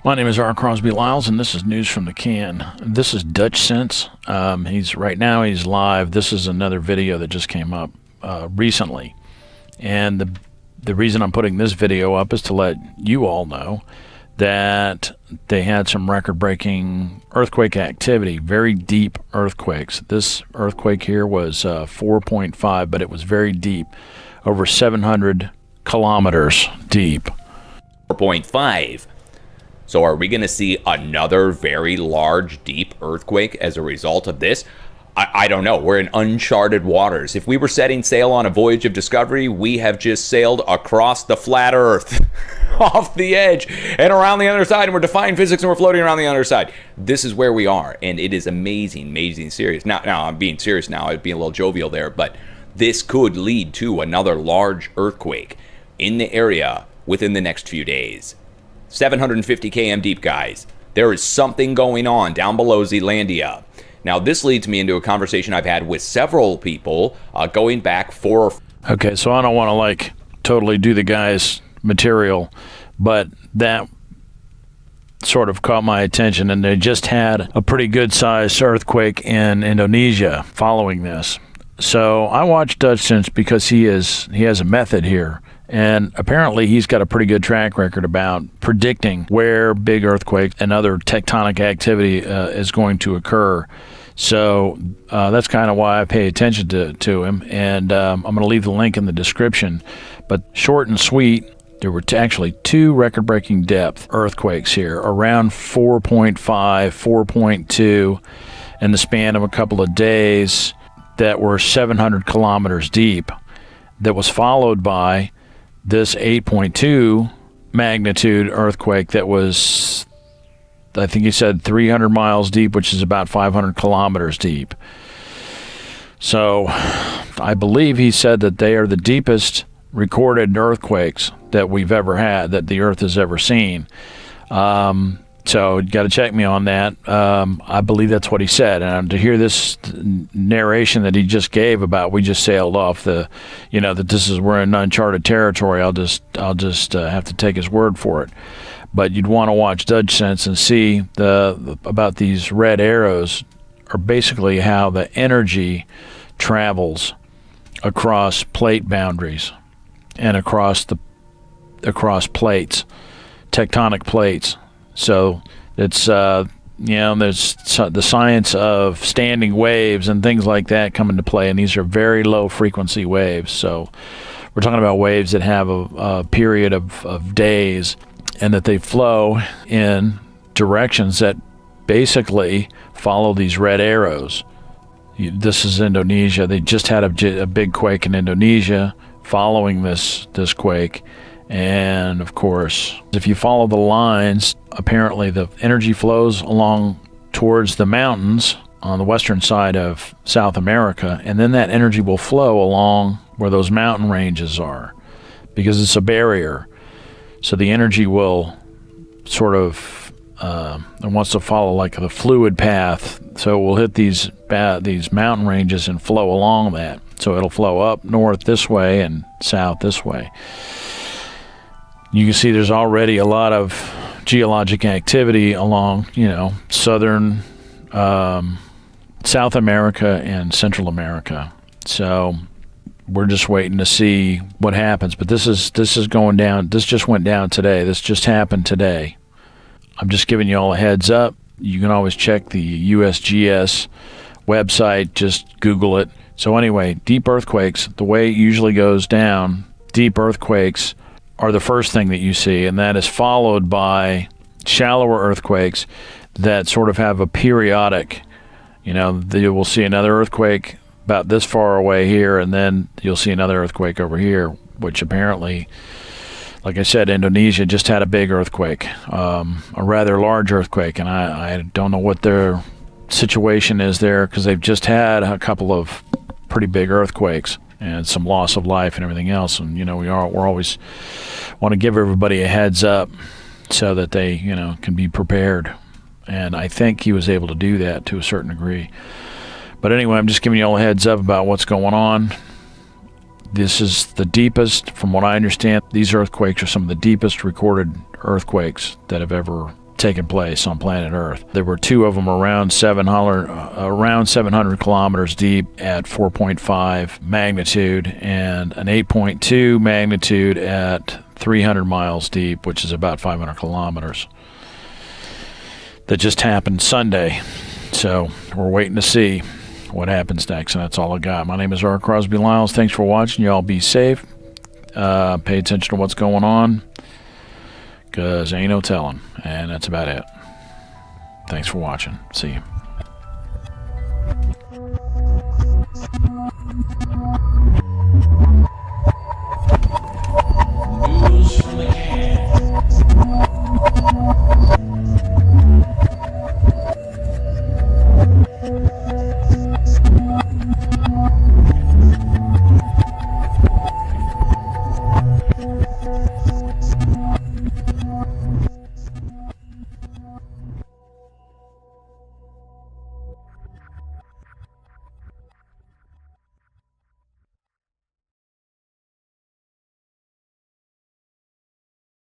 My name is R. Crosby Lyles, and this is News from the Can. This is Dutch Sense. He's live. This is another video that just came up recently. And the reason I'm putting this video up is to let you all know that they had some record-breaking earthquake activity, very deep earthquakes. This earthquake here was 4.5, but it was very deep, over 700 kilometers deep. 4.5. So are we going to see another very large, deep earthquake as a result of this? I don't know. We're in uncharted waters. If we were setting sail on a voyage of discovery, we have just sailed across the flat earth, off the edge, and around the other side, and we're defying physics, and we're floating around the other side. This is where we are, and it is amazing, amazing serious. Now I'm being serious now. I'd be a little jovial there, but this could lead to another large earthquake in the area within the next few days. 750 km deep, guys. There is something going on down below Zealandia. Now, this leads me into a conversation I've had with several people going back for... Okay, so I don't want to, totally do the guy's material, but that sort of caught my attention, and they just had a pretty good-sized earthquake in Indonesia following this. So I watched Dutch Sense because he has a method here. And apparently he's got a pretty good track record about predicting where big earthquakes and other tectonic activity is going to occur. So that's kind of why I pay attention to him. And I'm going to leave the link in the description. But short and sweet, there were actually two record-breaking depth earthquakes here, around 4.5, 4.2 in the span of a couple of days that were 700 kilometers deep. That was followed by this 8.2 magnitude earthquake that was, I think he said 300 miles deep, which is about 500 kilometers deep. So I believe he said that they are the deepest recorded earthquakes that we've ever had, that the Earth has ever seen. So you got to check me on that. I believe that's what he said. And to hear this narration that he just gave about we just sailed off the, that this is we're in uncharted territory, I'll just have to take his word for it. But you'd want to watch Dutch Sense and see about these red arrows are basically how the energy travels across plate boundaries and across plates, tectonic plates. So it's, there's the science of standing waves and things like that come into play, and these are very low frequency waves. So we're talking about waves that have a period of days, and that they flow in directions that basically follow these red arrows. This is Indonesia. They just had a big quake in Indonesia following this quake. And of course, if you follow the lines, apparently the energy flows along towards the mountains on the western side of South America, and then that energy will flow along where those mountain ranges are, because it's a barrier. So the energy will sort of it wants to follow like the fluid path, so it will hit these mountain ranges and flow along that. So it'll flow up north this way and south this way. You can see there's already a lot of geologic activity along, southern South America and Central America. So we're just waiting to see what happens. But this is going down. This just went down today. This just happened today. I'm just giving you all a heads up. You can always check the USGS website. Just Google it. So anyway, deep earthquakes, the way it usually goes down, deep earthquakes are the first thing that you see, and that is followed by shallower earthquakes that sort of have a periodic, you will see another earthquake about this far away here, and then you'll see another earthquake over here, which apparently, like I said, Indonesia just had a big earthquake, a rather large earthquake, and I don't know what their situation is there, because they've just had a couple of pretty big earthquakes and some loss of life and everything else. And we're always want to give everybody a heads up so that they can be prepared. And I think he was able to do that to a certain degree. But anyway, I'm just giving you all a heads up about what's going on. This is the deepest, from what I understand. These earthquakes are some of the deepest recorded earthquakes that have ever taken place on planet Earth. There were two of them around 700 kilometers deep at 4.5 magnitude, and an 8.2 magnitude at 300 miles deep, which is about 500 kilometers. That just happened Sunday. So we're waiting to see what happens next, and that's all I got. My name is R. Crosby Lyles. Thanks for watching. Y'all be safe. Pay attention to what's going on, because ain't no telling. And that's about it. Thanks for watching. See you.